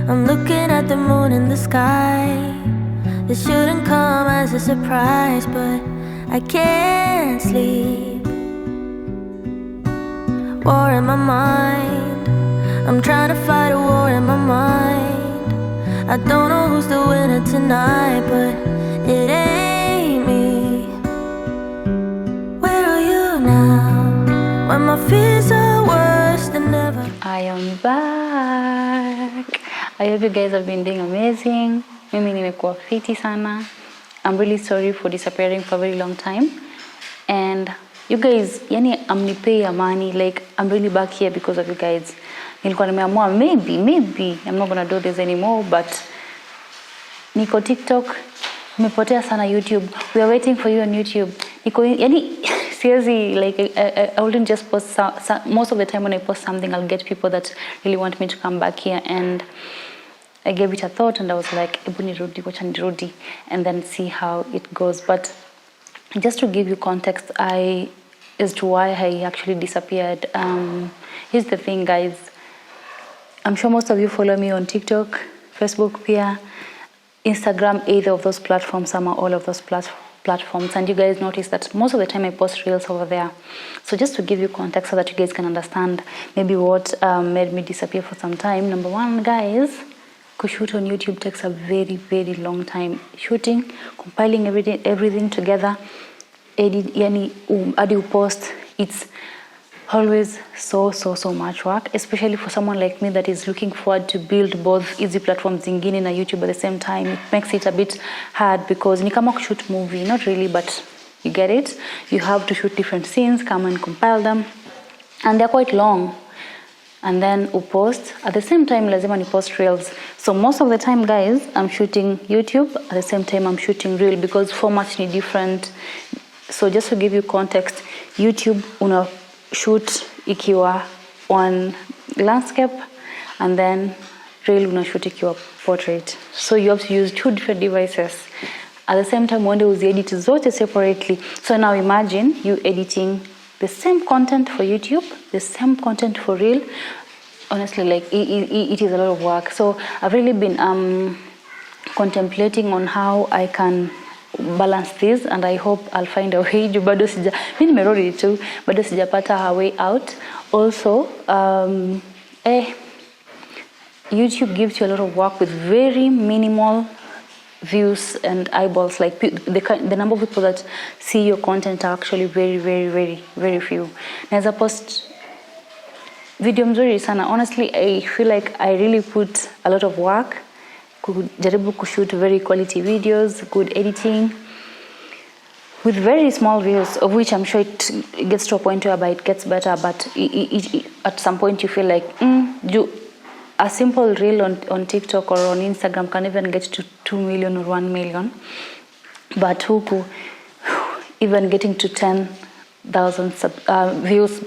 I'm looking at the moon in the sky. This shouldn't come as a surprise, but I can't sleep. War in my mind, I'm trying to fight a war in my mind. I don't know who's the winner tonight, but it ain't me. Where are you now, when my fears are worse than ever? I am back. I hope you guys have been doing amazing. Mimi nimekuwa fiti sana. I'm really sorry for disappearing for a very long time. And you guys, yani amnipei amani, like I'm really back here because of you guys. Nilikuwa nimeamua maybe I'm not gonna do this anymore, but niko TikTok, nimepotea sana YouTube. We are waiting for you on YouTube. Niko yani seriously, like I wouldn't just post most of the time when I post something, I'll get people that really want me to come back here, and I gave it a thought and I was like, ebu nirudi, wacha nirudi, and then see how it goes. But just to give you context as to why I actually disappeared, here's the thing, guys. I'm sure most of you follow me on TikTok, Facebook, pia, Instagram, either of those platforms, some or all of those platforms, and you guys notice that most of the time I post reels over there. So just to give you context so that you guys can understand maybe what made me disappear for some time. Number one, guys, to shoot on YouTube takes a very long time. Shooting, compiling everything together, edit, yani adi post, it's always so much work, especially for someone like me that is looking forward to build both easy platforms zingine na YouTube at the same time. It makes it a bit hard because ni kama shoot movie, not really, but you get it. You have to shoot different scenes, come and compile them, and they're quite long. And then post at the same time, lazima ni post reels. So most of the time, guys, I'm shooting YouTube at the same time I'm shooting reel because formats ni different. So just to give you context, YouTube una shoot ikiwa on landscape, and then reel una shoot ikiwa portrait. So you have to use two different devices at the same time. One day uzi edit zote separately. So now imagine you editing the same content for YouTube, the same content for reel. Honestly, like it is a lot of work. So I've really been contemplating on how I can balance this, and I hope I'll find a way. Bado sijapata a way out. Also, YouTube gives you a lot of work with very minimal views and eyeballs. Like the number of people that see your content are actually very few. Naweza post video mzuri sana. Honestly, I feel like I really put a lot of work kujaribu kushoot very quality videos, good editing, with very small views, of which I'm sure it gets to a point where it gets better, but at some point you feel like a simple reel on TikTok or on Instagram can even get to 2 million or 1 million, but huku even getting to 10,000 views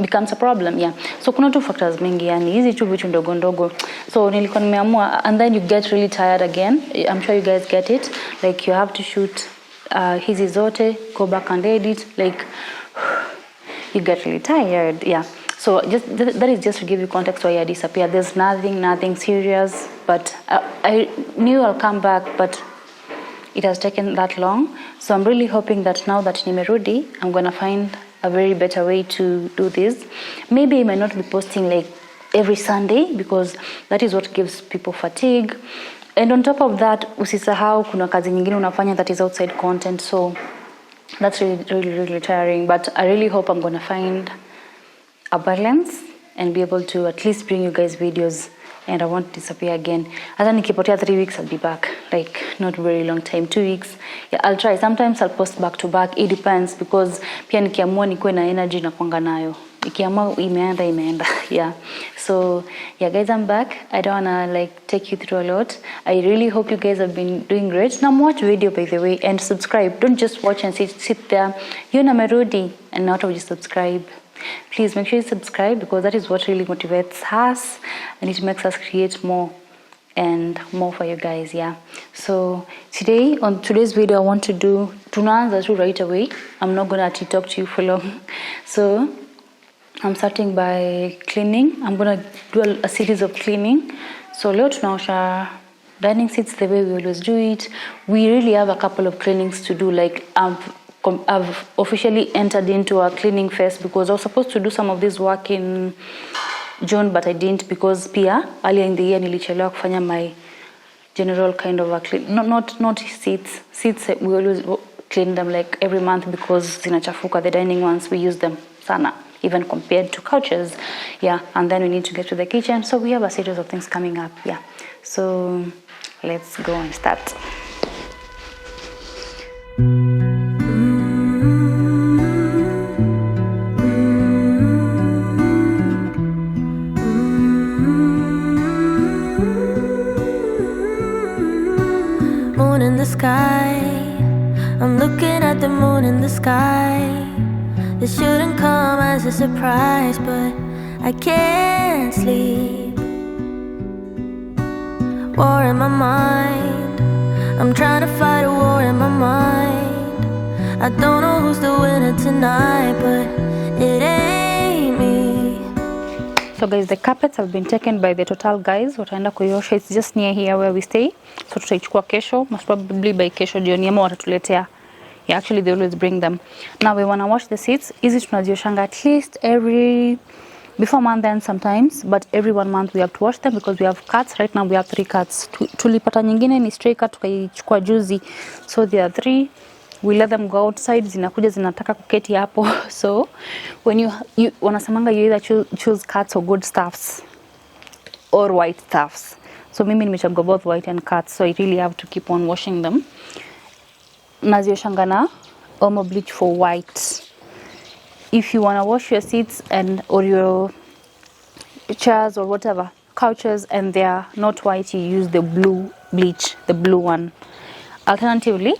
becomes a problem. Yeah, so kuna two factors mingi, yani hizi tu vitu ndogo ndogo. So nilikuwa nimeamua, and then you get really tired again. I'm sure you guys get it, like you have to shoot hizi zote, go back and edit, like you get really tired. Yeah, so just that is just to give you context why I disappeared. There's nothing serious, but I knew I'll come back, but it has taken that long. So I'm really hoping that now that nimerudi, I'm gonna find a very better way to do this. Maybe I might not be posting like every Sunday because that is what gives people fatigue. And on top of that, usisahau kuna kazi nyingine unafanya that is outside content. So that's really tiring. But I really hope I'm gonna find a balance and be able to at least bring you guys videos, and I won't disappear again. Hata nikipotea 3 weeks, I'll be back. Like not very long time, 2 weeks. Yeah, I'll try. Sometimes I'll post back to back. It depends because pia nikiamua nikuwe na energy na kuanga nayo. Ikiamua imeenda. Yeah. So yeah, guys, I'm back. I don't wanna like take you through a lot. I really hope you guys have been doing great. Now watch video, by the way, and subscribe. Don't just watch and sit there. You namerudi and not just subscribe. Please make sure you subscribe because that is what really motivates us and it makes us create more and more for you guys. Yeah, so today, on today's video, I want to do tunaanza tu right away. I'm not gonna talk to you for long. So I'm starting by cleaning. I'm gonna do a series of cleaning. So leo tunaosha dining seats the way we always do it. We really have a couple of cleanings to do. Like I've officially entered into a cleaning phase because I was supposed to do some of this work in June, but I didn't because pia earlier in the year nilichelewa kufanya my general kind of a clean. Not seats. Seats we always clean them like every month because zinachafuka. The dining ones we use them sana, even compared to couches. Yeah, and then we need to get to the kitchen. So we have a series of things coming up. Yeah, so let's go and start. Moon in the sky, I'm looking at the moon in the sky. This shouldn't come as a surprise, but I can't sleep. War in my mind, I'm trying to fight a war in my mind. I don't know who's the winner tonight, but it ain't me. So guys, the carpets have been taken by the Total guys. Wataenda kuiosha. It's just near here where we stay. So tutaichukua kesho, most probably by kesho jioni ama watatuletea. Yeah, actually they always bring them. Now we want to wash the seats. Hizi tunazioshanga at least before month end sometimes, but every 1 month we have to wash them because we have cats. Right now we have 3 cats. Tulipata nyingine ni stray cat tukaichukua juzi. So there are 3. We let them go outside. Zinakuja zinataka kuketi hapo. So when you wanasemanga you either choose cats or good stuffs or white stuffs. So mimi nimechagua both white and cats, so I really have to keep on washing them. Nazioshanga na Omo bleach for white. If you want to wash your seats or your chairs or whatever, couches, and they are not white, you use the blue bleach, the blue one. Alternatively,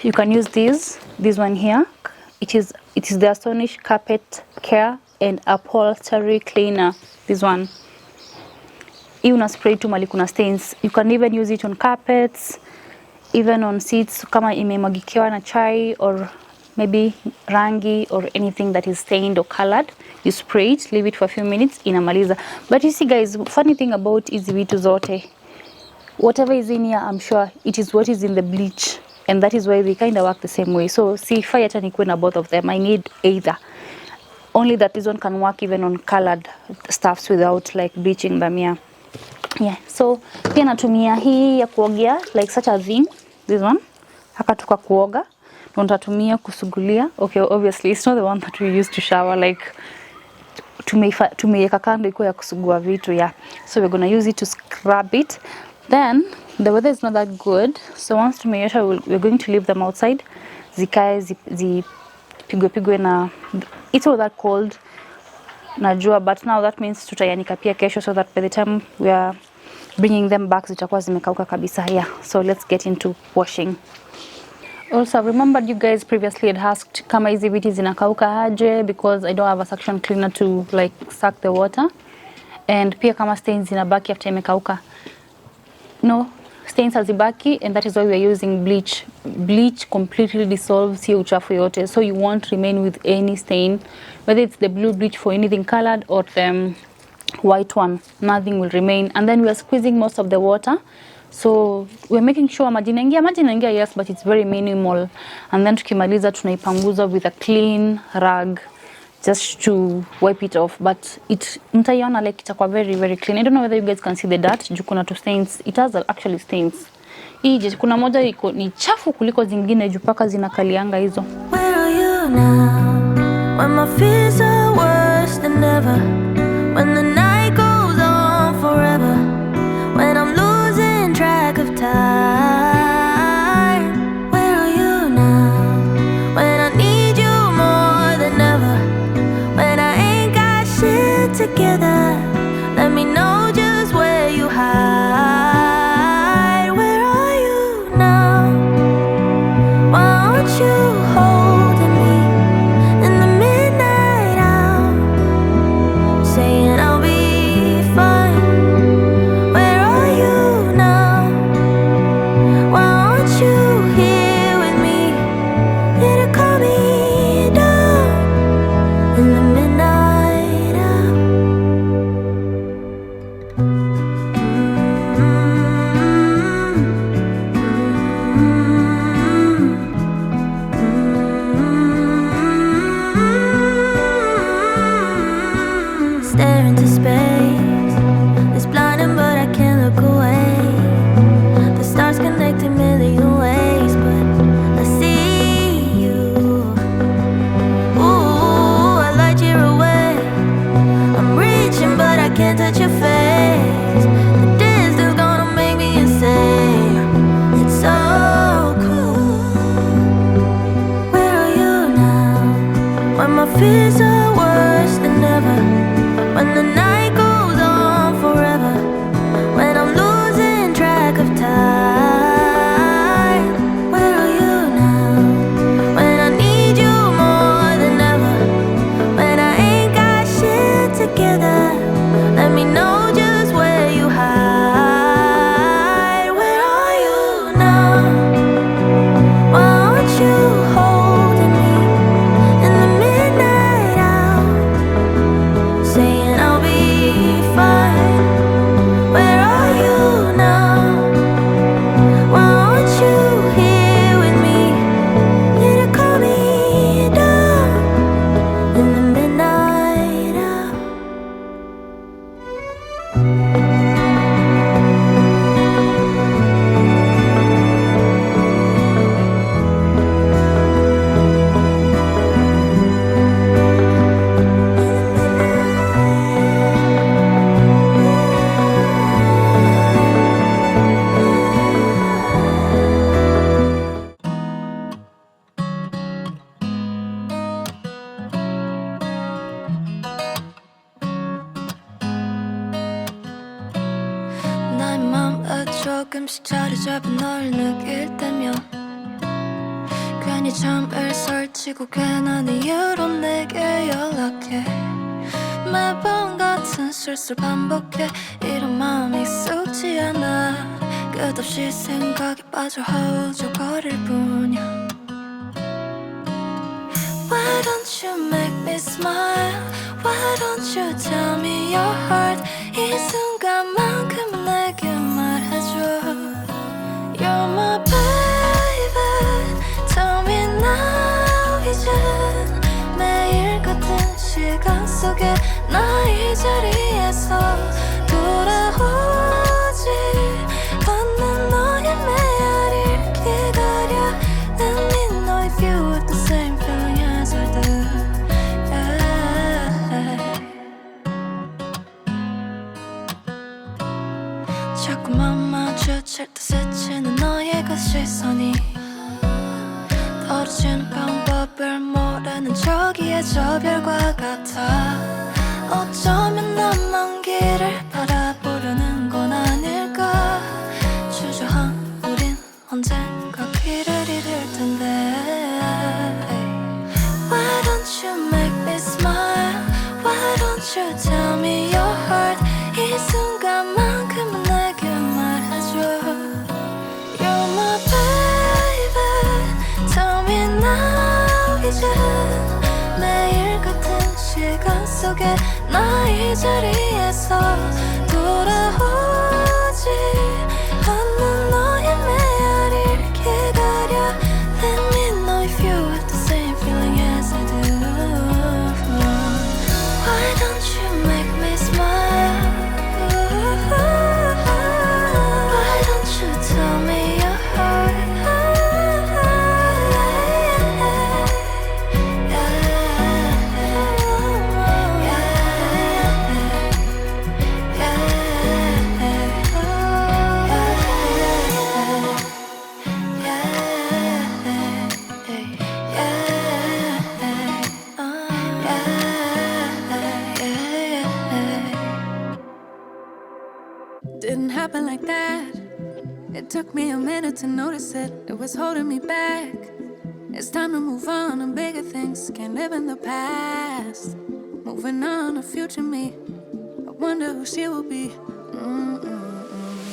you can use this one here. It is the Astonish Carpet Care and Upholstery Cleaner. This one. Hii una spray tu mali kuna stains. You can even use it on carpets, even on seats kama imemwagikiwa na chai or maybe rangi or anything that is stained or colored. You spray it, leave it for a few minutes, inamaliza. But you see guys, funny thing about hizi vitu zote, whatever is in here, I'm sure it is what is in the bleach, and that is why they kind of work the same way. So see, if I hata nikuwe na both of them, I need either. Only that this one can work even on colored stuffs without like bleaching them. Yeah, so pia natumia hii ya kuogea, like such a thing, this one haka tuka kuoga, na nitatumia kusugulia. Okay, obviously it's not the one that we use to shower, like tumeiweka kando iko ya kusugua vitu. Yeah, so we're gonna use it to scrub it. Then the weather is not that good, so once tumeiosha we're going to leave them outside zikae zipigwe na, it's all that cold najua, but now that means tutayanika pia kesho, so that by the time we are bringing them back zitakuwa zimekauka kabisa. Yeah, so let's get into washing. Also, I remembered you guys previously had asked kama hizi vitu zinakauka aje, because I don't have a suction cleaner to like suck the water, and pia kama stains zinabaki after imekauka. No, stains hazibaki, and that is why we are using bleach. Bleach completely dissolves hiyo uchafu yote, so you won't remain with any stain, whether it's the blue bleach for anything colored or the white one, nothing will remain. And then we are squeezing most of the water, so we're making sure maji inaingia, yes, but it's very minimal. And then tukimaliza tunaipanguza with a clean rag just to wipe it off, but mtaiona like itakuwa very very clean. I don't know whether you guys can see the dirt, juu kuna two stains. It has actually stains. Hii kuna moja iko ni chafu kuliko zingine juu paka zinakalianga hizo. Where are you now? When my fears are worse than ever, when the night goes on forever, when I'm losing track of time. Where are you now? When I need you more than ever, when I ain't got shit together, let me know just where you hide. Where are you now? Why aren't you holding me in the midnight hour? 맘에 조금씩 자리 잡은 널 느낄 때면 괜히 잠을 설치고 괜한 이유로 내게 연락해 매번 같은 실수를 반복해 이런 마음이 익숙지 않아 끝없이 생각에 빠져 허우적거릴 뿐이야 Why don't you make me smile Why don't you tell me your heart 이 순간만큼은 내게 말해줘 You're my baby Tell me now 이제 매일 같은 시간 속에 나 이 자리에서 돌아오지 않는 너의 메아리를 기다려 Let me know if you have the same feeling as I do yeah. 자꾸만 마주칠 때 스치는 너의 그 시선이 떨어지는 방법을 모르는 저기의 저 별과 같아 어쩌면 난 먼 길을 바라보려는 건 아닐까 주저한 우린 언젠가 길을 잃을 텐데 Why don't you make me smile Why don't you tell me your heart 이 순간만큼은 내게 말해줘 You're my baby Tell me now 이제 매일 같은 시간 속에 나 이 자리에서 돌아오지 않는 너의 메아리를 기다려 Let me know if you have the same feeling as I do Why don't you make me smile Why don't you tell me your heart Didn't happen like that. It took me a minute to notice it. It was holding me back. It's time to move on to bigger things. Can't live in the past. Moving on to future me. I wonder who she will be.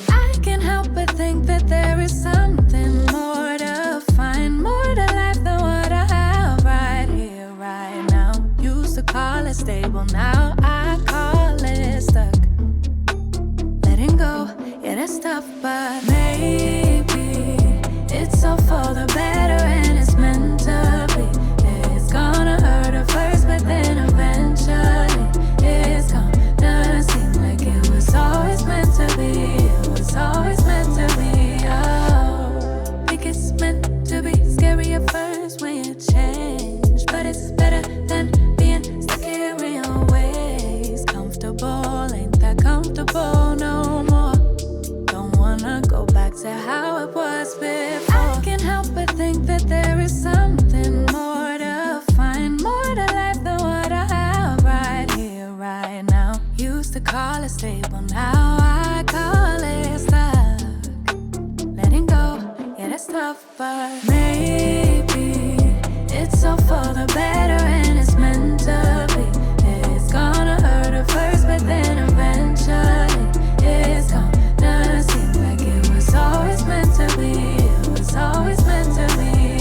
I can't help but think that there is something more to find, more to life than what I have right here, right now. Used to call it stable, now I call it stuck. Letting go, yeah, that's tough, but maybe it's all for the better and it's meant to be. It's gonna hurt at first, but then eventually it's gonna seem like it was always meant to be. It was always meant to be. Oh, I think it's meant to be. Scary at first when you change, but it's better than being stuck here in your ways. Comfortable, ain't that comfortable no more. Don't wanna go back to how it was before. I can't help but think that there is something more to find, more to life than what I have right here, right now. Used to call it stable, now I call it stuck. Letting go, yeah, that's tough, but maybe it's all for the better and it's meant to be. It's gonna hurt at first, but then eventually it's gonna seem like it was always meant to be. It was always meant to be.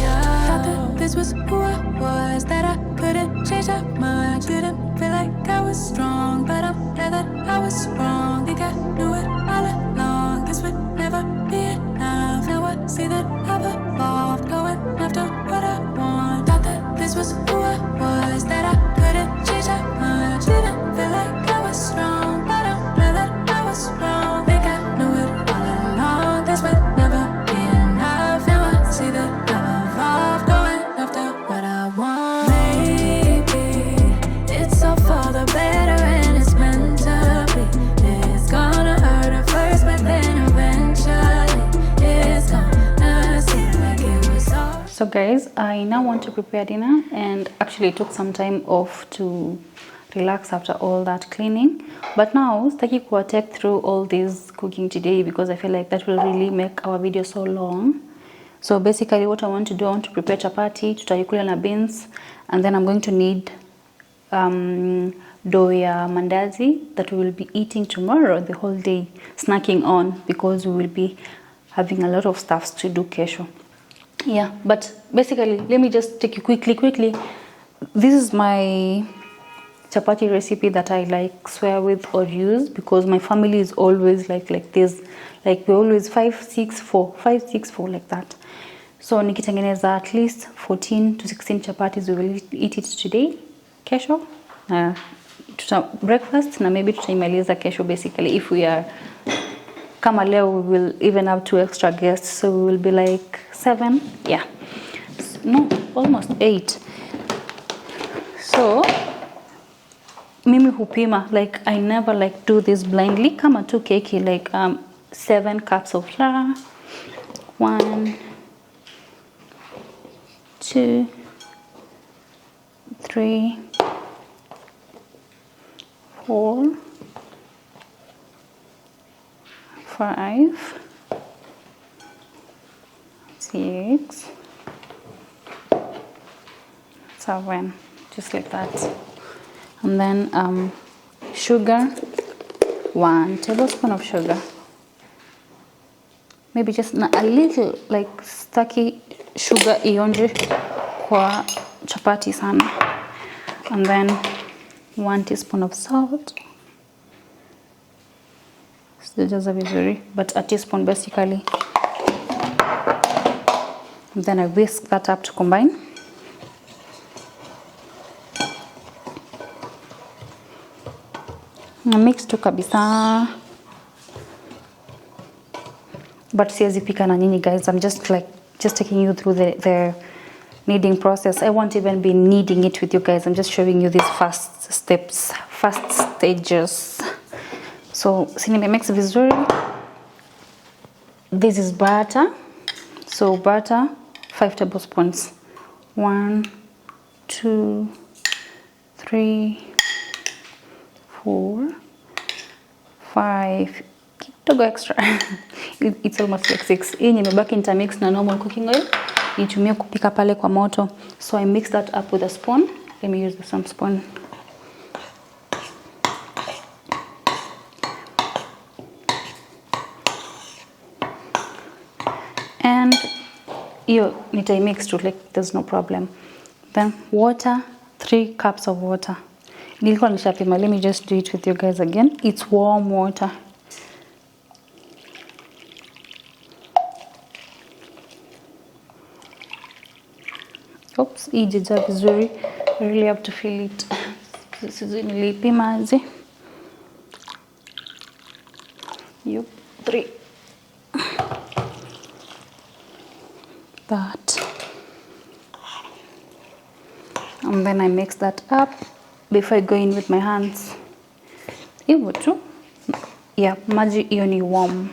Thought that this was who I was, that I couldn't change that much. Didn't feel like I was strong, but I'm glad that I was wrong. Think I knew it all along. This would never be enough. Now I see that I've evolved, going after what I want. Thought that this was who I was, that I couldn't change that much. Didn't feel like I was strong, but I'm glad that I was wrong. Think I knew it all along. This would never be enough. Now I see that I've evolved, going after what I want. Maybe it's all for the better and it's meant to be. It's gonna hurt at first, but then eventually it's gonna seem like it was all. So guys, I now want to prepare dinner, and actually it took some time off to relax after all that cleaning. But now sitaki kuwatake through all this cooking today because I feel like that will really make our video so long. So basically what I want to do, I want to prepare chapati, tutaikula na beans, and then I'm going to need dough ya mandazi that we will be eating tomorrow the whole day, snacking on, because we will be having a lot of stuffs to do kesho. Yeah, but basically let me just take you quickly. This is my chapati recipe that I like swear with or use because my family is always like this, like we always 5-6-4 like that. So nikitengeneza at least 14 to 16 chapatis. We will eat it today, kesho, tuta breakfast na maybe tutaimaliza kesho. Basically if we are kama leo, we will even have 2 extra guests, so we will be like 7, yeah, no, almost 8. So mimi hupima, like I never like do this blindly kama tu keki, like 7 cups of flour, 1 2 3 4 5 6 7, just like that. And then sugar, 1 tablespoon of sugar, maybe just a little, like staki sugar ionje kwa chapati sana. And then 1 teaspoon of salt, sijajaza vizuri, but a teaspoon basically. And then I whisk that up to combine. Na mix tu kabisa. But siwezi pika na nyinyi guys, I'm just taking you through the kneading process. I won't even be kneading it with you guys. I'm just showing you these first steps, first stages. So sinime mix vizuri. This is butter. So butter 5 tablespoons. 1 2 3 4 5, kidogo extra. It's almost like 6. Hii nimebaki nitamix na normal cooking oil nitumie kupika pale kwa moto. So I mix that up with a spoon. Let me use the same spoon. And hiyo nitamix too, like there's no problem. Then water, 3 cups of water. Nilikuwa nishapima. Let me just do it with you guys again. It's warm water. Oops, ijija vizuri. I really have to feel it. Sisi nilipima aje. Yup, 3. That. And then I mix that up before I go in with my hands. Hivyo tu. Yeah, maji hiyo ni warm.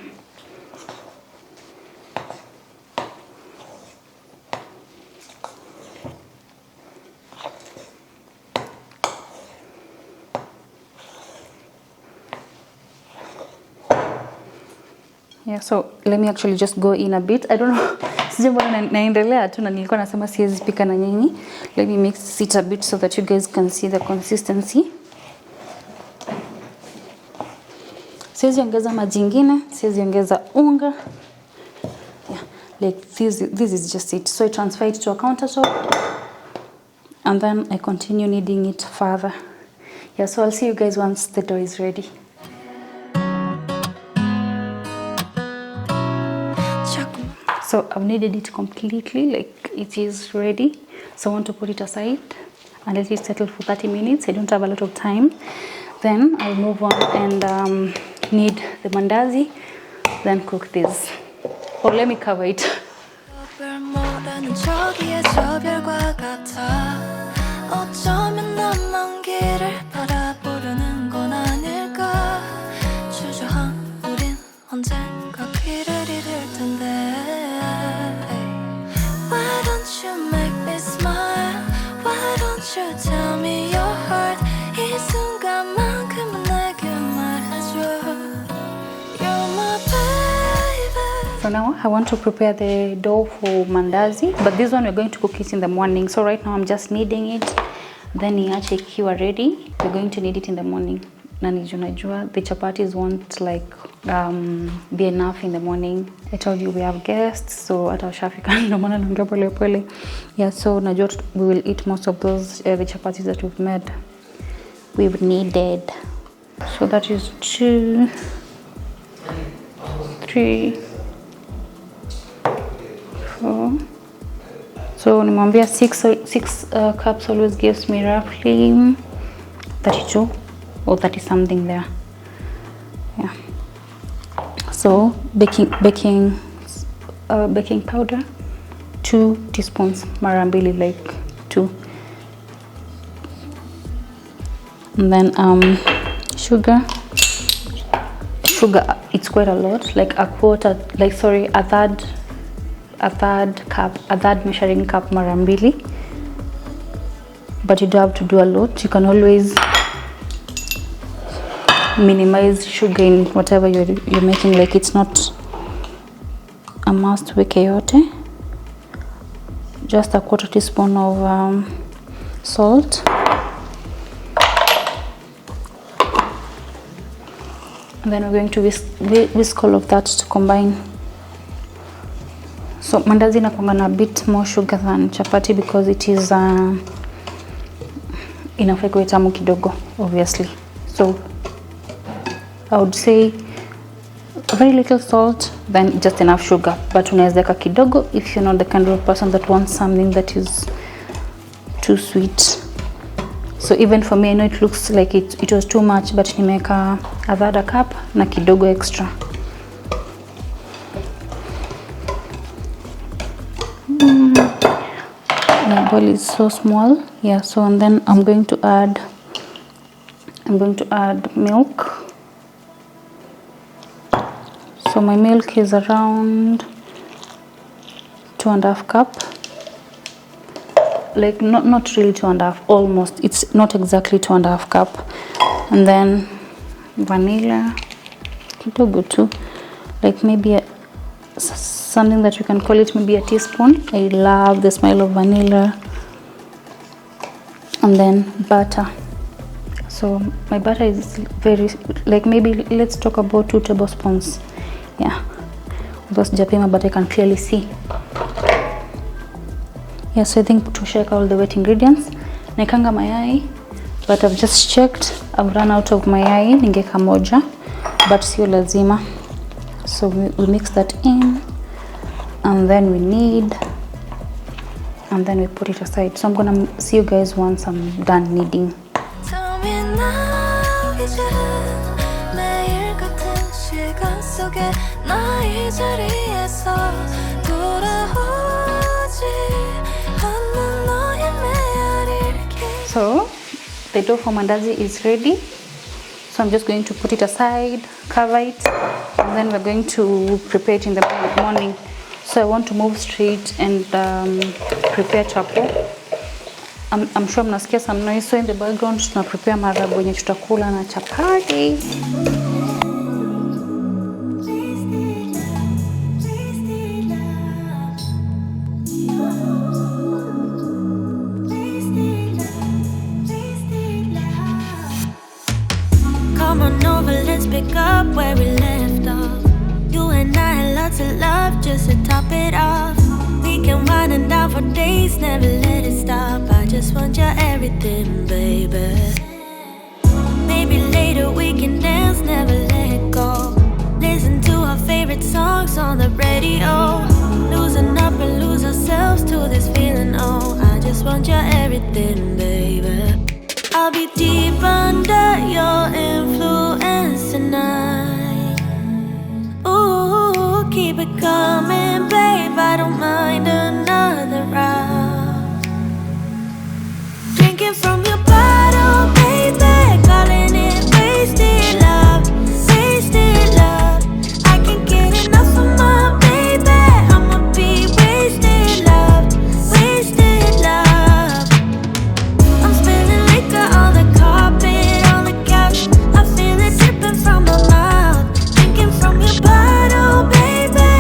Yeah, so let me actually just go in a bit. I don't know. Sijambona naendelea tu na nilikuwa nasema siwezi pika na nyinyi. Let me mix it a bit so that you guys can see the consistency. Siwezi ongeza maji ingine, siwezi ongeza unga. Yeah, like this is just it. So I transfer it to a countertop and then I continue kneading it further. Yeah, so I'll see you guys once the dough is ready. So I've kneaded it completely, like it is ready. So I want to put it aside and let it settle for 30 minutes. I don't have a lot of time. Then I'll move on and knead the mandazi, then cook this. Or let me cover it. You tell me your heart is So now I want to prepare the dough for mandazi, but this one we're going to cook it in the morning. So right now I'm just kneading it, then niache ikiwa ready. We're going to knead it in the morning. Na najua the chapatis won't like be enough in the morning. I told you we have guests, so hata ushafika ndo maana naongea pole pole. Yeah, so najua we will eat most of those the chapatis that we've kneaded. So that is 2, 3, 4. So nimwambia 6 cups always gives me roughly 32 or 30 something there. Yeah. So baking powder 2 teaspoons, mara mbili, like 2. And then sugar, it's quite a lot, like a third measuring cup mara mbili, but you don't have to do a lot. You can always minimize sugar in whatever you're making, like it's not a must weke yote. Just a 1/4 teaspoon of salt, and then we're going to whisk all of that to combine. So mandazi inakuanga na a bit more sugar than chapati because it is inafaa kuwa tamu kidogo, obviously. So I would say very little salt, then just enough sugar, but unaweza weka kidogo if you're not the kind of person that wants something that is too sweet. So even for me, I know it looks like it was too much, but nimeweka a third cup na kidogo extra. My bowl is so small. Yeah, so and then I'm going to add milk. So my milk is around 2.5 cup. Like not really 2.5, almost. It's not exactly 2.5 cup. And then vanilla, kidogo too, like maybe something that you can call it maybe a teaspoon. I love the smell of vanilla. And then butter. So my butter is very, like, maybe let's talk about 2 tablespoons. Yeah, those japima, but I can clearly see. Yeah, so I think to check all the wet ingredients. Naikanga mayai, but I've just checked, I've run out of mayai, ningeka moja, but sio lazima. So we mix that in, and then we knead, and then we put it aside. So I'm gonna see you guys once I'm done kneading. So the dough for mandazi is ready. So I'm just going to put it aside, cover it, and then we're going to prepare it in the morning. So I want to move straight and prepare chapo. I'm sure mnasikia some noise, so in the background tuna prepare marago yenye tutakula na chapati. Come on over, let's pick up where we left off. You and I had lots of love just to top it off. We can wind it down for days, never let it stop. I just want your everything, baby. Maybe later we can dance, never let go. Listen to our favorite songs on the radio. Losing up and lose ourselves to this feeling, oh. I just want your everything, baby. I'll be deep under your influence tonight. Ooh, keep it coming, babe. I don't mind another round. Drinking from your bottle, baby. Calling it wasted love, wasted love. I can't get enough of my baby. I'ma be wasted love, wasted love. I'm spilling liquor on the carpet, on the couch. I feel it dripping from my mouth. Drinking from your bottle, baby.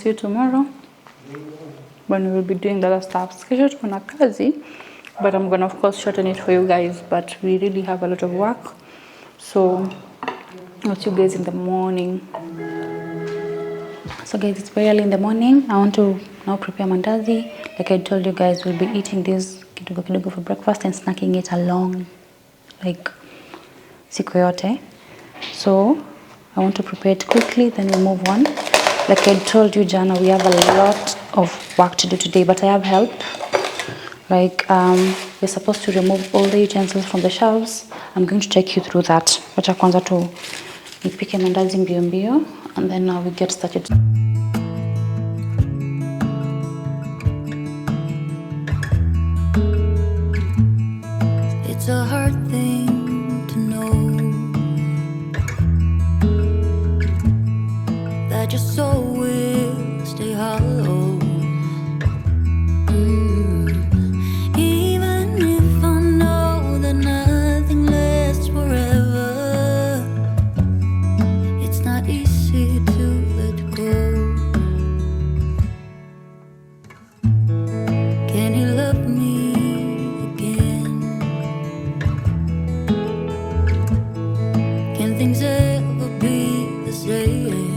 see you tomorrow when we will be doing the other stuff. Kesho tuko na kazi, but I'm gonna of course shorten it for you guys, but we really have a lot of work. So I'll see you guys in the morning. So guys, it's very early in the morning. I want to now prepare mandazi. Like I told you guys, we'll be eating this kidogo for breakfast and snacking it along like siku yote. So I want to prepare it quickly, then we move on. Like I told you Jana, we have a lot of work to do today, but I have help. Like we're supposed to remove all the utensils from the shelves. I'm going to take you through that. Wacha kwanza tu nipike mandazi mbio mbio, and then now we get started. It's a hard thing to know that your soul will stay hollow. Even if I know that nothing lasts forever, it's not easy to let go. Can you love me again? Can things ever be the same?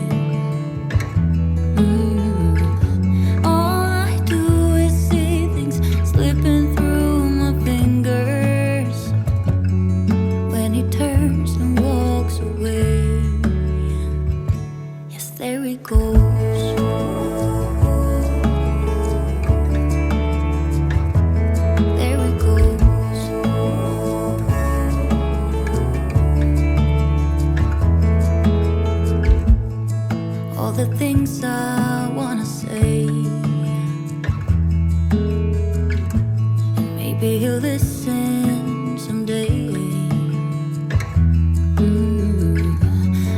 All I do is see things slipping through my fingers when he turns and walks away. Yes, there he goes. There he goes. All the things I wanna say, and maybe he'll listen someday.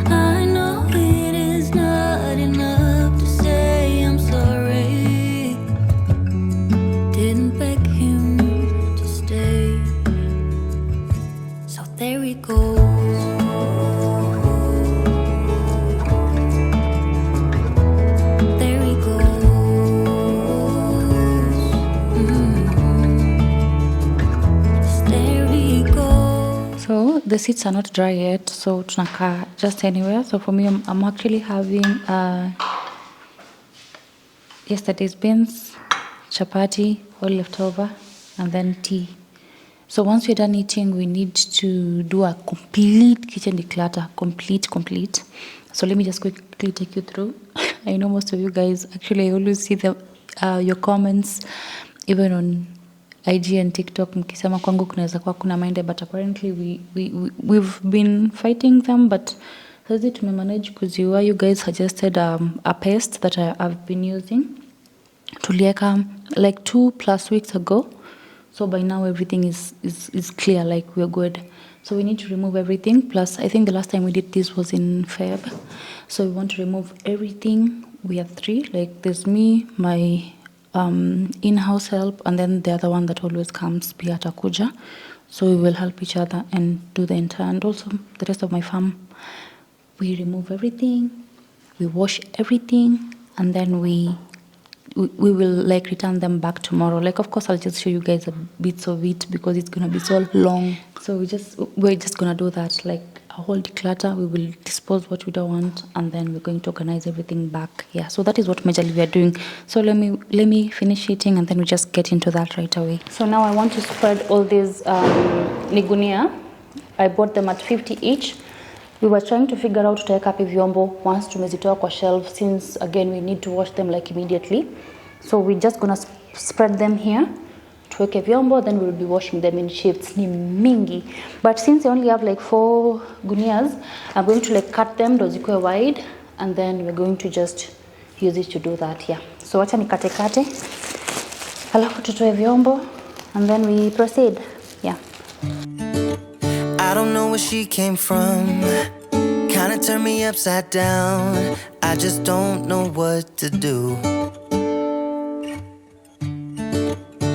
I know it is not enough to say I'm sorry. Didn't beg him to stay, so there he goes. There he goes. Yes, there he goes. So the seats are not dry yet, so tunaka just anywhere. So for me, I'm actually having yesterday's beans, chapati, all left over, and then tea. So once we're done eating, we need to do a complete kitchen declutter, complete. So let me just quickly take you through. I know most of you guys, actually I always see your comments, even on IG and TikTok, mkisema kwangu kunaweza kuwa kuna mind, but apparently we've been fighting them, but sasa tumemanage kuziua. You guys suggested a paste that I've been using. Tulieka like 2+ weeks ago. So by now everything is clear, like we're good. So we need to remove everything. Plus, I think the last time we did this was in Feb. So we want to remove everything. We have 3. Like there's me, my in-house help, and then the other one that always comes, pia atakuja. So we will help each other and do the entire, and also the rest of my farm. We remove everything, we wash everything, and then we will like return them back tomorrow. Like of course I'll just show you guys a bits of it because it's gonna be so long. So we're just gonna do that, like a whole declutter. We will dispose what we don't want, and then we're going to organize everything back. Yeah, so that is what majorly we are doing. So let me finish eating, and then we just get into that right away. So now I want to spread all these nigunia. I bought them at 50 each. We were trying to figure out tutaweka wapi vyombo once tumezitoa kwa shelf, since again we need to wash them like immediately. So we're just gonna spread them here, tuweke vyombo, then we'll be washing them in shifts. Ni mingi, but since I only have like 4 gunias, I'm going to like cut them ndo zikuwe wide, and then we're going to just use it to do that. Yeah, so wacha nikate alafu tutoe vyombo, and then we proceed. Yeah. I don't know where she came from, kinda turned me upside down. I just don't know what to do.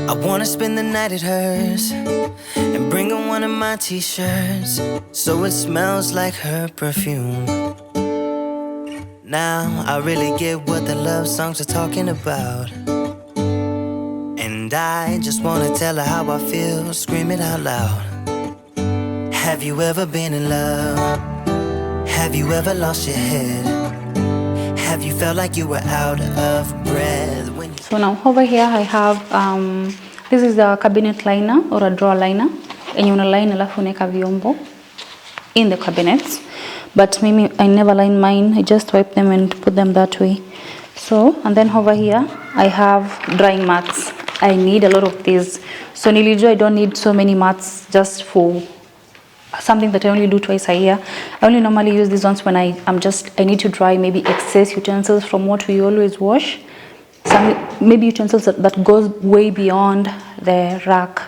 I wanna spend the night at hers and bring her one of my t-shirts so it smells like her perfume. Now I really get what the love songs are talking about. And I just wanna tell her how I feel, scream it out loud. Have you ever been in love? Have you ever lost your head? Have you felt like you were out of breath when you... So now over here I have this is a cabinet liner or a drawer liner, and una line alafu unaweka vyombo in the cabinets. But maybe I never line mine, I just wipe them and put them that way. So, and then over here I have drying mats. I need a lot of these. So nilijua I don't need so many mats just for something that I only do twice a year. I only normally use these ones when I need to dry maybe excess utensils from what we always wash. Some maybe utensils that goes way beyond the rack,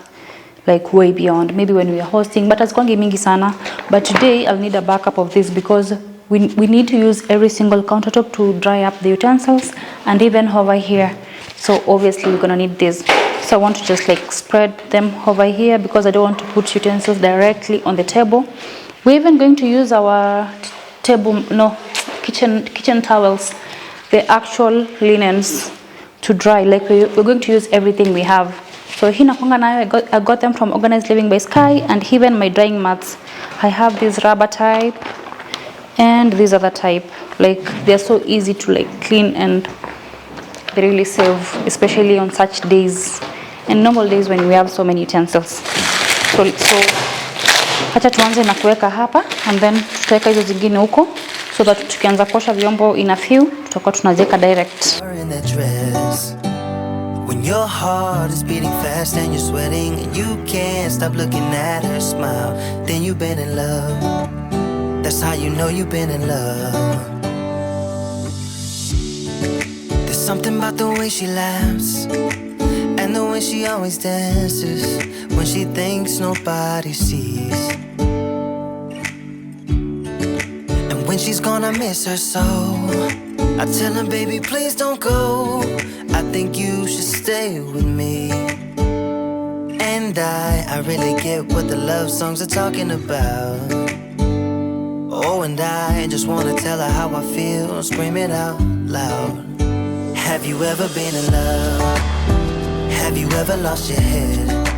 like way beyond, maybe when we are hosting, but hazikuangi mingi sana. But today I'll need a backup of this because we need to use every single countertop to dry up the utensils, and even over here. So obviously we're gonna need this. So I want to just like spread them over here because I don't want to put utensils directly on the table. We're even going to use our kitchen towels, the actual linens, to dry. Like we're going to use everything we have. So here I got them from Organized Living by Sky, and even my drying mats. I have this rubber type and this other type. Like they're so easy to like clean, and they really save, especially on such days and normal days when we have so many utensils. So acha tuanze na kuweka hapa, and then tutaweka hizo zingine huko, so that tukianza kuosha vyombo in a few tutakuwa tunaziweka direct. When your heart is beating fast and you're sweating and you can't stop looking at her smile, then you've been in love. That's how you know you've been in love. There's something about the way she laughs and the way she always dances when she thinks nobody sees. And when she's gonna miss her so, I tell her, baby, please don't go. I think you should stay with me. And I really get what the love songs are talking about. Oh, and I just wanna tell her how I feel, scream it out loud. Have you ever been in love? Have you ever lost your head?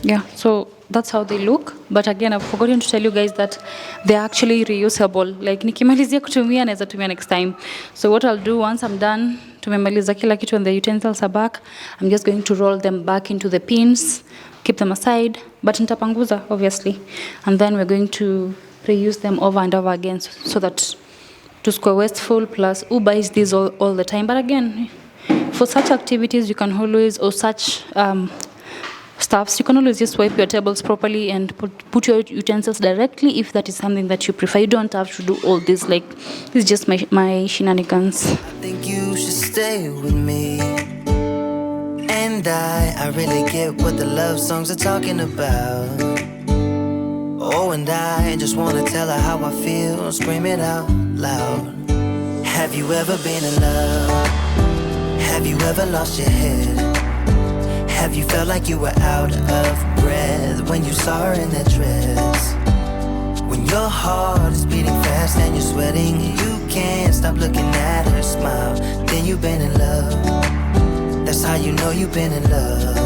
Yeah, so that's how they look. But again, I've forgotten to tell you guys that they're actually reusable. Like nikimalizia kutumia naweza tumia next time. So what I'll do once I'm done, tumemaliza kila kitu and the utensils are back, I'm just going to roll them back into the pins, keep them aside, but nitapanguza obviously. And then we're going to reuse them over and over again, so that to square wasteful, plus who buys these all the time. But again, for such activities you can always, or such stuffs, you can always just wipe your tables properly and put your utensils directly if that is something that you prefer. You don't have to do all this. Like, this is just my shenanigans. I think you should stay with me. And I really get what the love songs are talking about. Oh, and I just wanna tell her how I feel, scream it out loud. Have you ever been in love? Have you ever lost your head? Have you felt like you were out of breath when you saw her in that dress? When your heart is beating fast and you're sweating and you can't stop looking at her smile, then you've been in love. That's how you know you've been in love.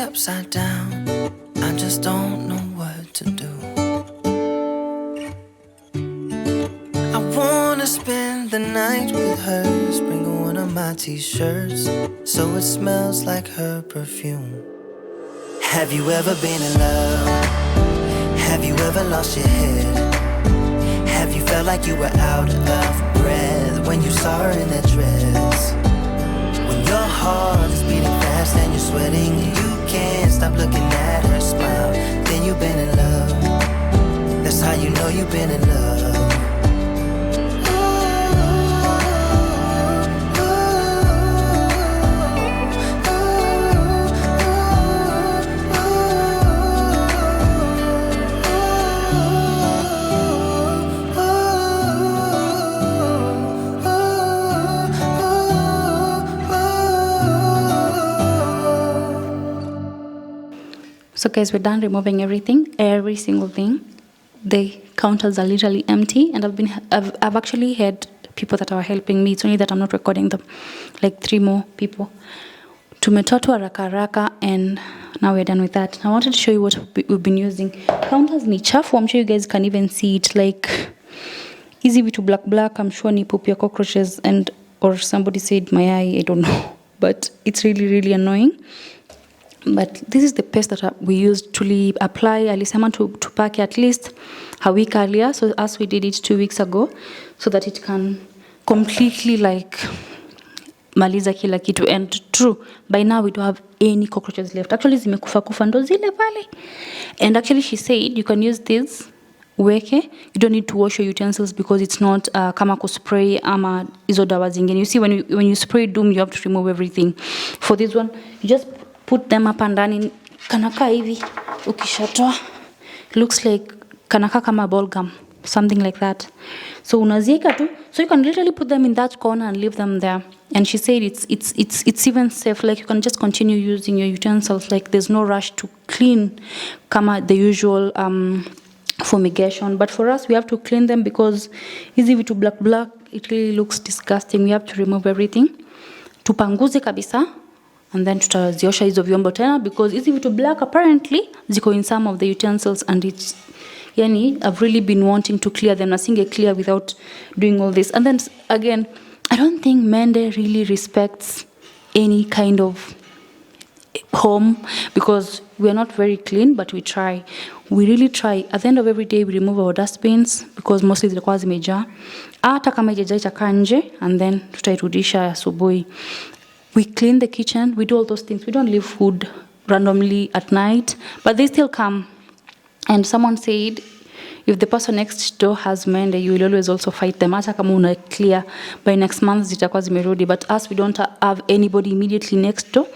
Upside down, I just don't know what to do. I wanna spend the night with her, sprinkle one of my t-shirts so it smells like her perfume. Have you ever been in love? Have you ever lost your head? Have you felt like you were out of breath when you saw her in that dress? When your heart is beating fast and you're sweating and you can't stop looking at her smile, then you've been in love. That's how you know you've been in love. So guys, we're done removing everything, every single thing. The counters are literally empty, and I've actually had people that are helping me. It's only that I'm not recording them, like 3 more people. Tumetoa haraka haraka, and now we're done with that. I wanted to show you what we've been using. Counters ni chafu. I'm sure you guys can even see it, like easy to black. I'm sure ni poop ya cockroaches, and or somebody said my eye, I don't know, but it's really annoying. But this is the paste that we used to apply. Alisema to pack at least a week earlier, so as we did it 2 weeks ago, so that it can completely like maliza kila kitu. And true, by now we don't have any cockroaches left. Actually zimekufa ndo zile pale. And actually she said you can use this weke. You don't need to wash your utensils because it's not kama kuspray ama hizo dawa zingine. You see, when you spray doom, you have to remove everything. For this one, you just put them up and ndani, kanaka hivi ukishatoa, looks like kanaka kama ball gum, something like that. So unazieka tu, so you can literally put them in that corner and leave them there. And she said it's even safe, like you can just continue using your utensils, like there's no rush to clean kama the usual fumigation. But for us, we have to clean them because easy to black, it really looks disgusting. We have to remove everything, tupanguze kabisa, and then tutaziosha hizo vyombo tena, because hizi vitu black apparently ziko in some of the utensils, and it's yani I've really been wanting to clear them. Nasinge clear without doing all this. And then again, I don't think Mende really respects any kind of home, because we are not very clean, but we try. We really try. At the end of every day, we remove our dustbins because mostly zilikuwa zimejaa. Hata kama haijajaa itakaa nje, and then tutairudisha asubuhi. We clean the kitchen. We do all those things. We don't leave food randomly at night, but they still come. And someone said, if the person next door has Mende, you will always also fight them. Hata kama una clear by next month zitakuwa zimerudi. But us, we don't have anybody immediately next door.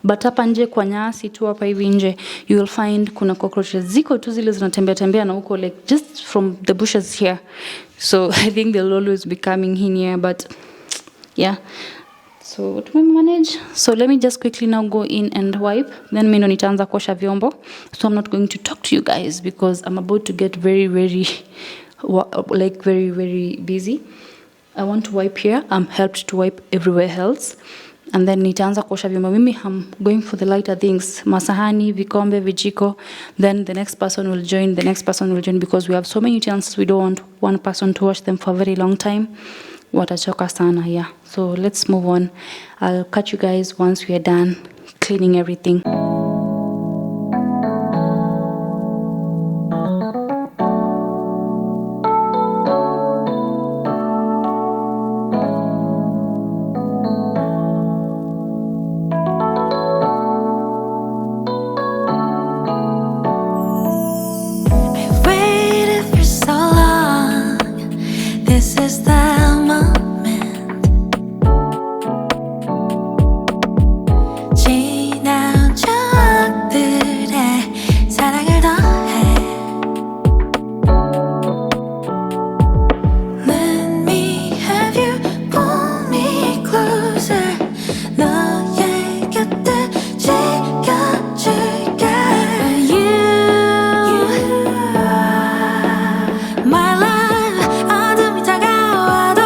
But hapa nje kwa nyasi tu hapa hivi nje, you will find kuna cockroaches. Ziko tu zile zinatembea na huko, like just from the bushes here. So I think they'll always be coming in here. But yeah. So what do we manage? So let me just quickly now go in and wipe. Then mimi ndo nitaanza kuosha vyombo. So I'm not going to talk to you guys because I'm about to get very busy. I want to wipe here. I'm helped to wipe everywhere else. And then nitaanza kuosha vyombo. Mimi I'm going for the lighter things. Masahani, vikombe, vijiko. Then the next person will join. Because we have so many utensils. We don't want one person to wash them for a very long time. Watachoka sana, yeah. So let's move on. I'll catch you guys once we are done cleaning everything. My life, 어둠이 다가와도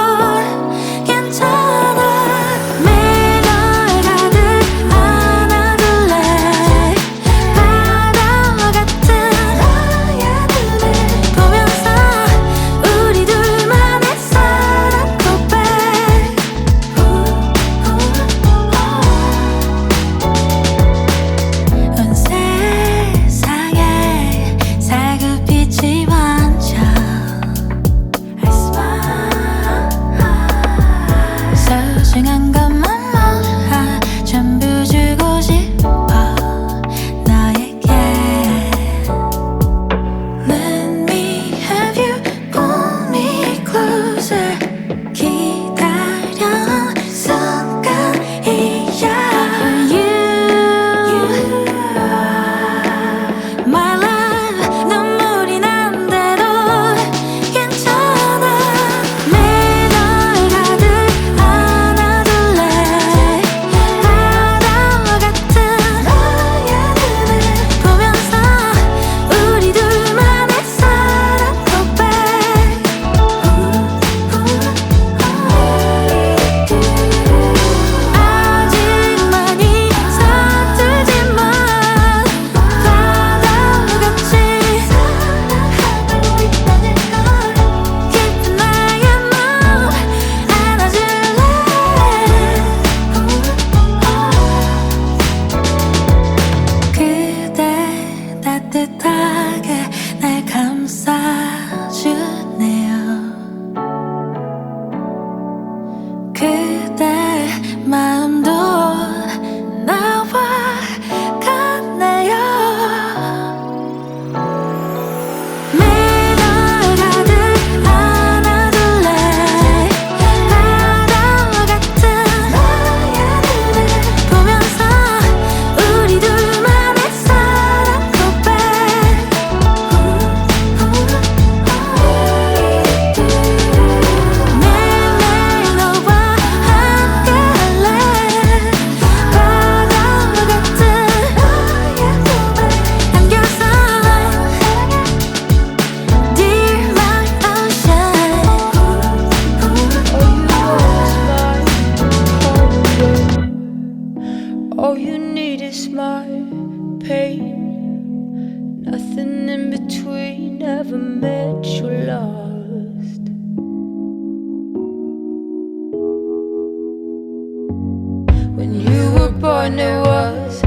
born there was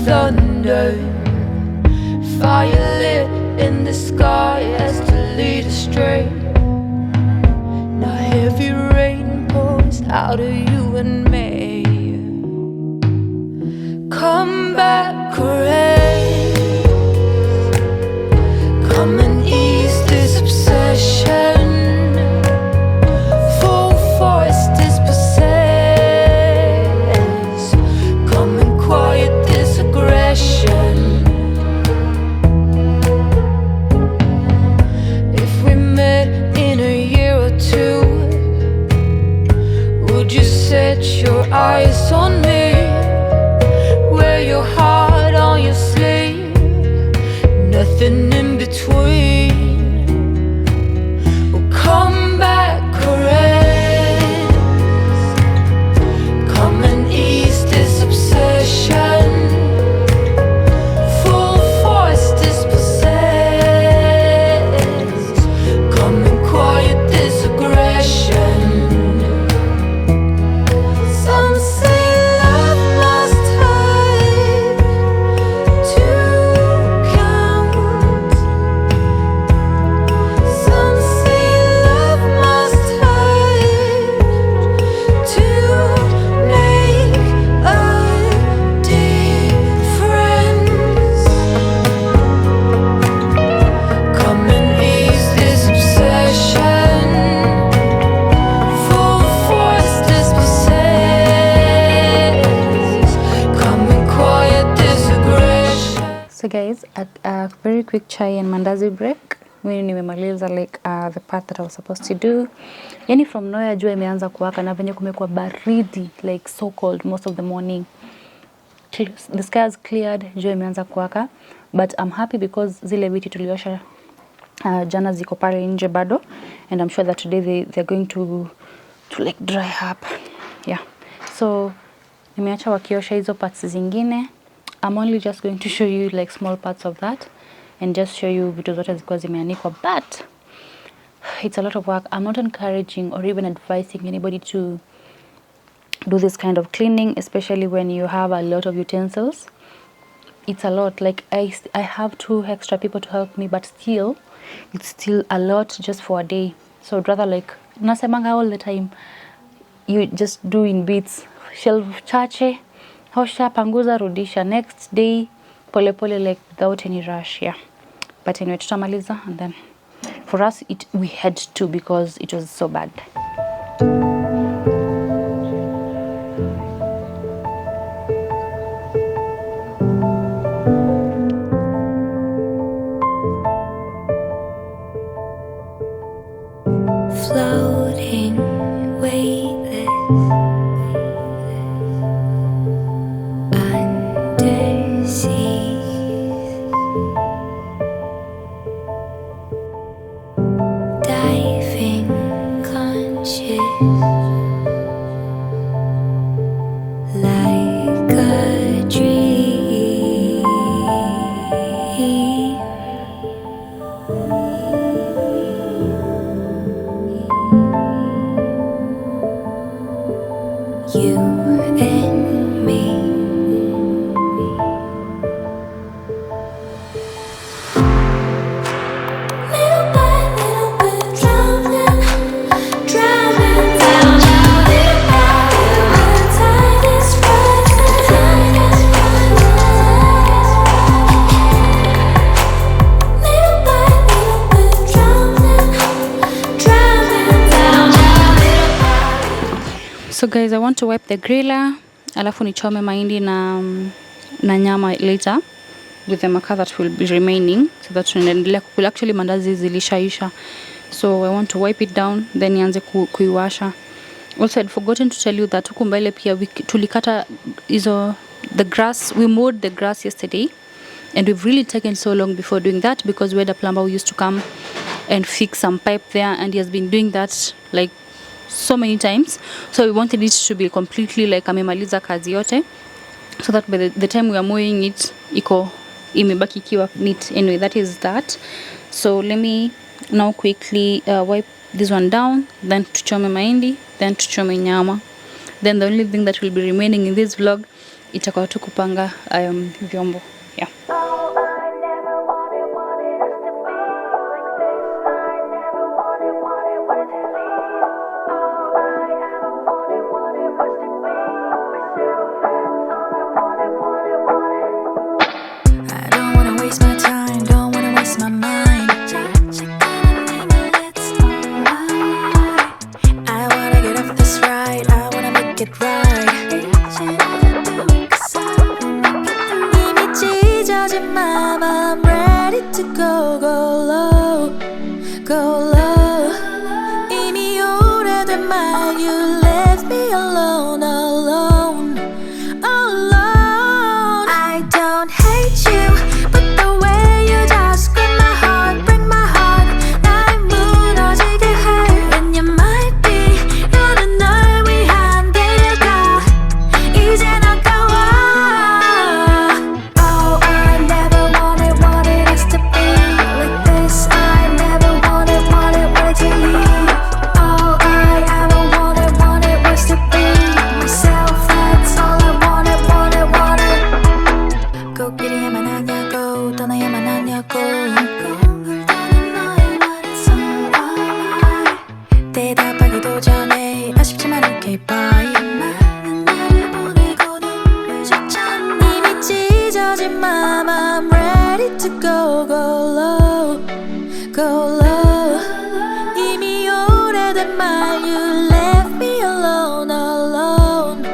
thunder, fire lit in the sky as to lead astray. Now heavy rain pours out of you and me. Come back, rain. Come and ease this obsession. Full force dispossess. Come and quiet this aggression. If we met in a year or two, would you set your eyes on me? Wear your heart on your sleeve, nothing in between. Well, come back, caress. Come and ease this obsession. Full force dispossess. Come and quiet this aggression. Some say love must hurt to count. Some say love must hurt to make a difference. Come and ease this obsession. Full force dispossess. Come and quiet this aggression. So guys, at a very quick chai and mandazi break, mimi nimemaliza like the part that I was supposed to do. Yani from nowhere jua imeanza kuwaka na venye kumekuwa baridi, like so cold most of the morning. The sky has cleared, jua imeanza kuwaka, but I'm happy because zile viti tuliosha jana ziko pale nje bado, and I'm sure that today they're going to like dry up. Yeah. So nimeacha wakiosha hizo parts zingine. I'm only just going to show you like small parts of that and just show you vitu zote zikuwa zimeanikwa, but it's a lot of work. I'm not encouraging or even advising anybody to do this kind of cleaning, especially when you have a lot of utensils. It's a lot. Like I have 2 extra people to help me, but still it's still a lot just for a day. So I'd rather like nasemanga all the time, you just do in bits. Shelf chache, hosha, panguza, rudisha. Next day, pole pole, like without any rush. Yeah. But anyway, tutamaliza, and then for us we had to because it was so bad. Floating, weightless, undersea, diving, conscious, like a dream. You and me. Little by little, we're drowning, drowning down. Little by little, the tide is rising. Little by little, we're drowning, drowning down. So guys, I want to wipe the griller, alafu nichome mahindi na nyama later with the makaa that will be remaining, so that tunaendelea kukula. Actually mandazi zilishaisha, so I want to wipe it down then nianze kuiwasha. Also I'd forgotten to tell you that huku mbele pia tulikata the grass. We mowed the grass yesterday, and we've really taken so long before doing that because we had a plumber who used to come and fix some pipe there, and he has been doing that like so many times. So we wanted it to be completely like amemaliza kazi yote, so that by the time we are mowing it iko imebaki kiwa neat. Anyway, that is that. So let me now quickly wipe this one down, then tuchome mahindi, then tuchome nyama. Then the only thing that will be remaining in this vlog itakuwa tu kupanga vyombo. Yeah. I'm ready to go low, go low. 이미 오래된 말, you left me alone, alone, alone. I don't hate you, but the way you just grip my heart, break my heart, 날 무너지게 해. And you might be 나는 널 위한 데려가. 이젠 아까워. Oh, I never wanted us to be like this. I never wanted to leave. All I ever wanted was to be myself. That's all I wanted. 코끼리야만 하냐고, 떠나야만 하냐고. 공을 너의 말에서 대답하기도 전에 아쉽지만 okay bye. 많은 날을 보내고도 늦었잖아. 이미 찢어진 맘, I'm ready to go low, go low. 이미 오래된 말, you left me alone, alone,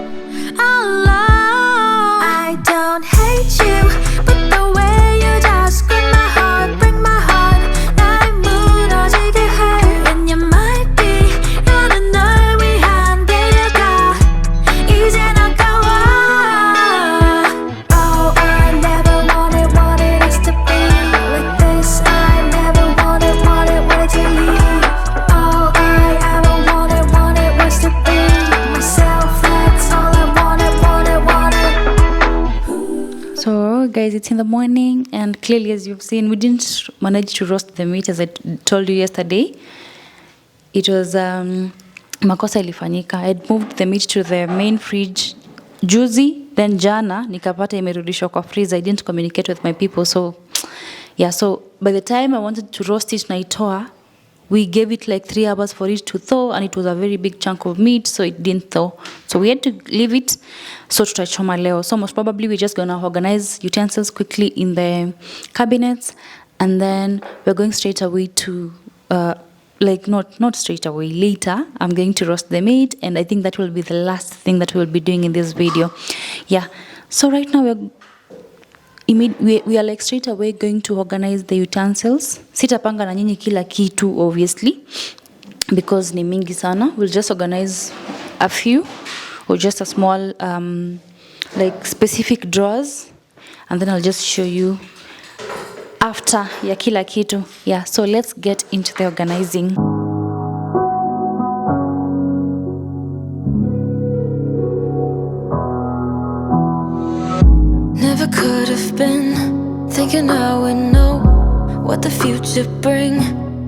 alone. I don't hate you, but the way you just grip my heart, break my heart, 날 무너지게 해. And you might be 나는 널 위한 데려가. 이젠 아까워. Oh, I never wanted us to be like this. I never wanted to leave. All I ever wanted was to be myself. That's all I wanted. So guys, it's in the morning, and clearly, as you've seen, we didn't manage to roast the meat as I told you yesterday. It was makosa ilifanyika. I'd moved the meat to the main fridge juicy, then jana nikapata imerudishwa kwa freezer. I didn't communicate with my people, so yeah, so by the time I wanted to roast it naitoa, we gave it like 3 hours for it to thaw, and it was a very big chunk of meat, so it didn't thaw. So we had to leave it. So tutachoma leo. So most probably we're just gonna organize utensils quickly in the cabinets, and then we're going straight away to not straight away, later I'm going to roast the meat, and I think that will be the last thing that we'll be doing in this video. Yeah, so right now we are like straight away going to organize the utensils. Sitapanga na nyinyi kila kitu obviously, because ni mingi sana. We'll just organize a few, or just a small like specific drawers, and then I'll just show you after ya kila kitu. Yeah, so let's get into the organizing. Never could have been thinking I would know what the future bring.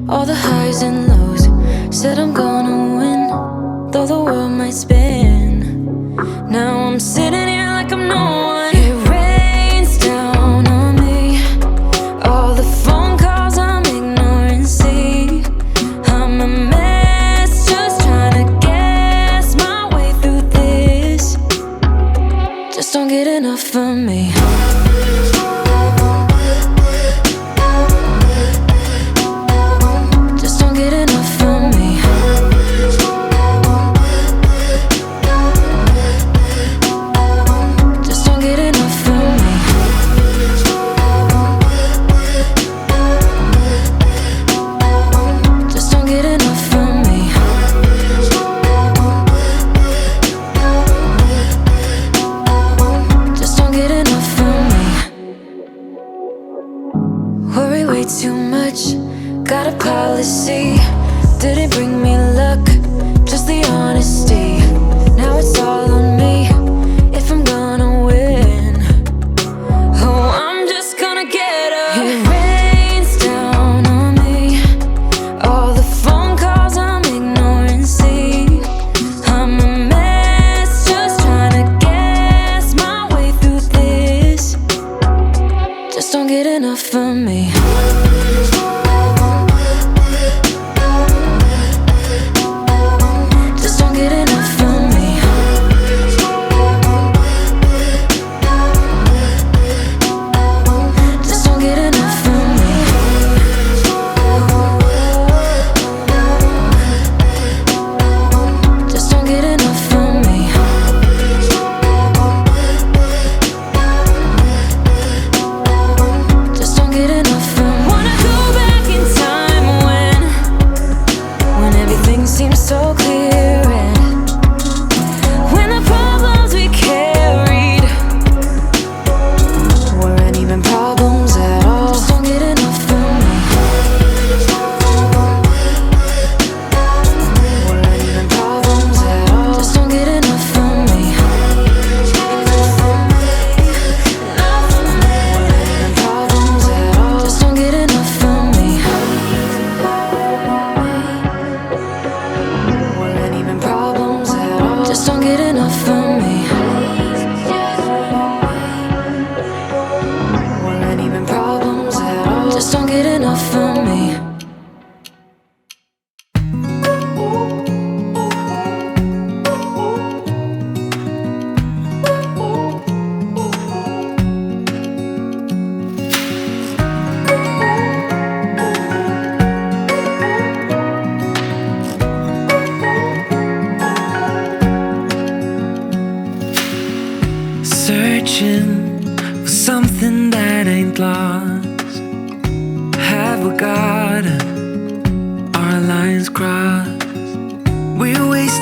All the highs and lows. Said I'm gonna win, though the world might spin. Now I'm sitting here like I'm no one. It rains down on me. All the phone calls I'm ignoring. See, I'm a mess, just trying to guess my way through this. Just don't get enough of me. Just don't get enough of me. Just don't get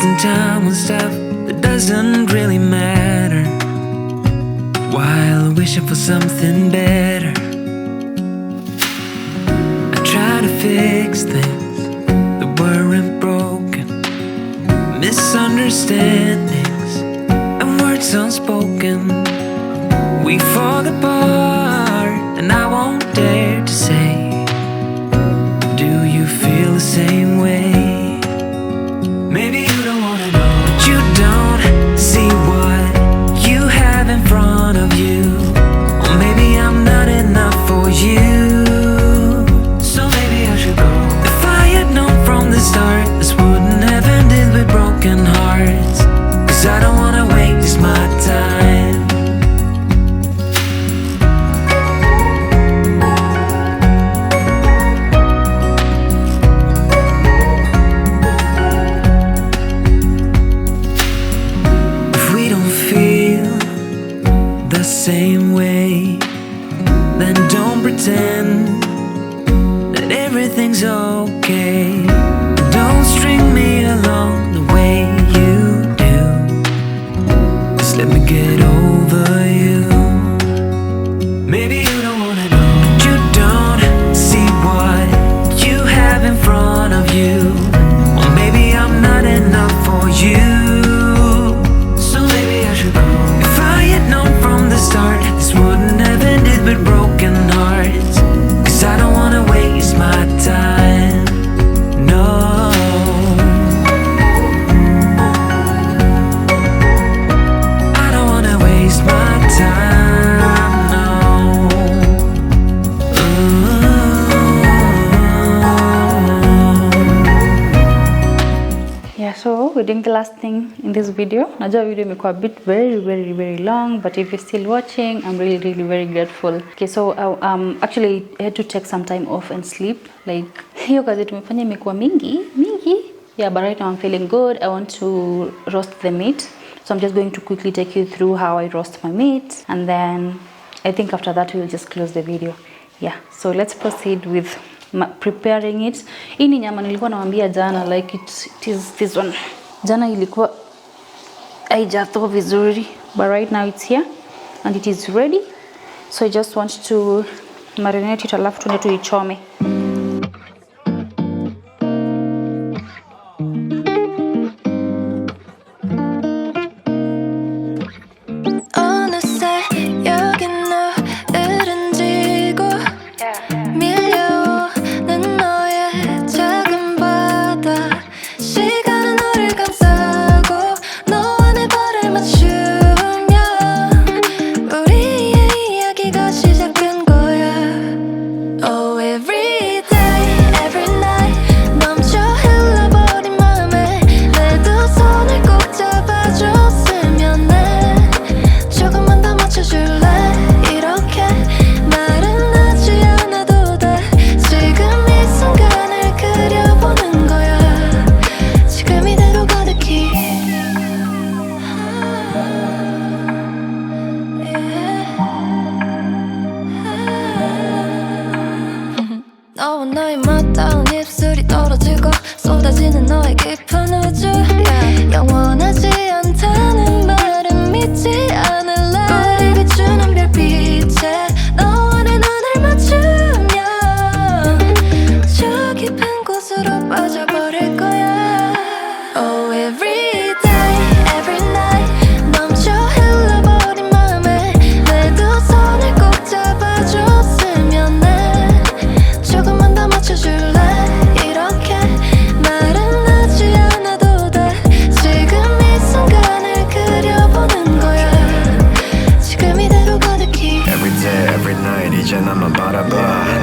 wasting time on stuff that doesn't really matter, while wishing for something better. I try to fix things that weren't broken, misunderstandings and words unspoken. We fall apart and I won't dare to say, do you feel the same way? Maybe you don't wanna know, but you don't see what you have in front of you. Or maybe I'm not enough for you, so maybe I should go. If I had known from the start, this wouldn't have ended with broken hearts. Cause I don't wanna waste my time. Same way, then don't pretend that everything's okay. Don't string me along the way you do. Just let me get over you. Maybe you don't wanna know, but you don't see what you have in front of you. Or maybe I'm not enough for you, so maybe I should go. If I had known from the start, this wouldn't have ended with broken hearts. Cause I don't wanna waste my time, no. I don't wanna waste my time, no. Yeah, so we're doing the last thing in this video. Najua video imekuwa a bit very long, but if you're still watching, I'm really very grateful. Okay, so actually I had to take some time off and sleep. Like hiyo kazi tumefanya imekuwa mingi. Yeah, but right now I'm feeling good. I want to roast the meat. So I'm just going to quickly take you through how I roast my meat, and then I think after that we'll just close the video. Yeah, so let's proceed with preparing it. Hii ni nyama nilikuwa nawaambia jana, like it is this one. Jana ilikuwa haijatoa vizuri, but right now it's here and it is ready. So I just want to marinate it, alafu tuende tuichome. 너의 맞닿은 입술이 떨어지고 쏟아지는 너의 깊은 우주 영원하지 않다는 말은 믿지 않을래 우리 비추는 별빛에 너와 내 눈을 맞추면 저 깊은 곳으로 빠져버릴 거야 Oh every day, every night 넘쳐 흘러버린 맘에 내 두 손을 꼭 잡아줬으면 해 조금만 더 맞춰줄래 이렇게 말은 하지 않아도 돼 지금 이 순간을 그려보는 거야 지금 이대로 가득히 Every day, every night 이제 나만 바라봐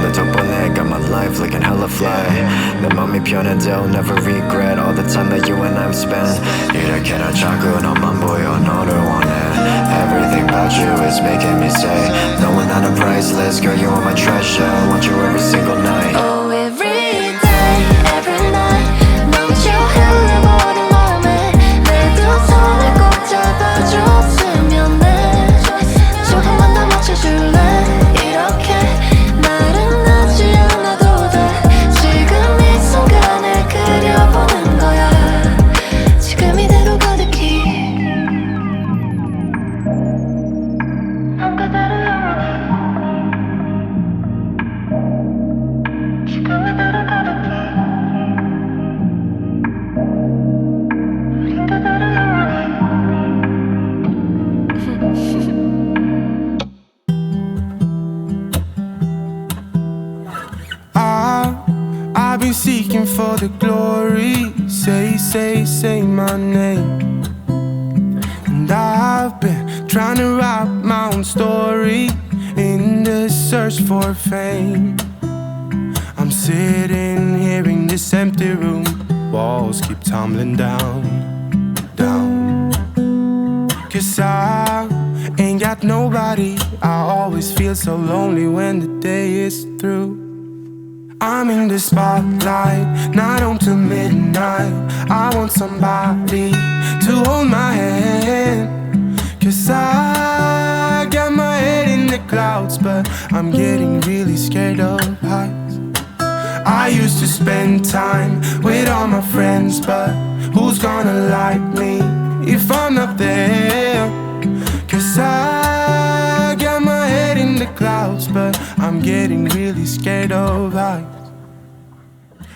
너 덕분에 got my life looking hella fly 내 맘이 변해도 never regret all the time that you and I've spent 이렇게나 자꾸 너만 보여 너를 원해 Everything about you is making me say 너는 나는 priceless girl you are my treasure want you every single night Oh every day, every night 넘쳐 흘러버린 맘에 내 두 손을 꼭 잡아줬으면 해 조금만 더 맞춰줄래 이렇게 말은 하지 않아도 돼 지금 이 순간을 그려보는 거야 지금 for the glory. Say my name. And I've been trying to write my own story in the search for fame. I'm sitting here in this empty room. Walls keep tumbling down. 'Cause I ain't got nobody. I always feel so lonely when the day is through. I'm in the spotlight, night on till midnight. I want somebody to hold my hand. 'Cause I got my head in the clouds, but I'm getting really scared of heights. I used to spend time with all my friends, but who's gonna like me if I'm not there? 'Cause I got my head in the clouds, but I'm getting really scared of heights.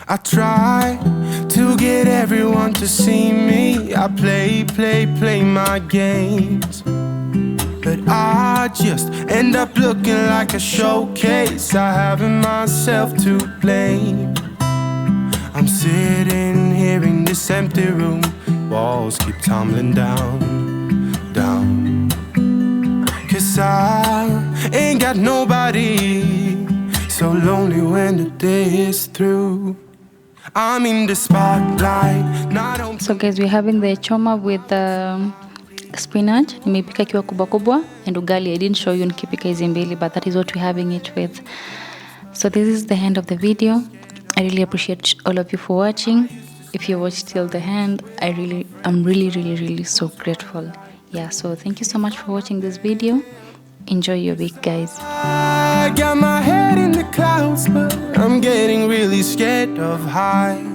I try to get everyone to see me. I play my games, but I just end up looking like a showcase. I haven't myself to blame. I'm sitting here in this empty room. Walls keep tumbling down. 'Cause I ain't got nobody. So lonely when the day is through. I'm in the spotlight, not on. So guys, we're having the choma with spinach. Nimepika kiwa kubwa kubwa, and ugali. I didn't show you nikipika hizi mbili, but that is what we're having it with. So this is the end of the video. I really appreciate all of you for watching. If you watched till the end, I'm really so grateful. Yeah, so thank you so much for watching this video. Enjoy your week, guys. I got my head in the clouds, but I'm getting really scared of heights.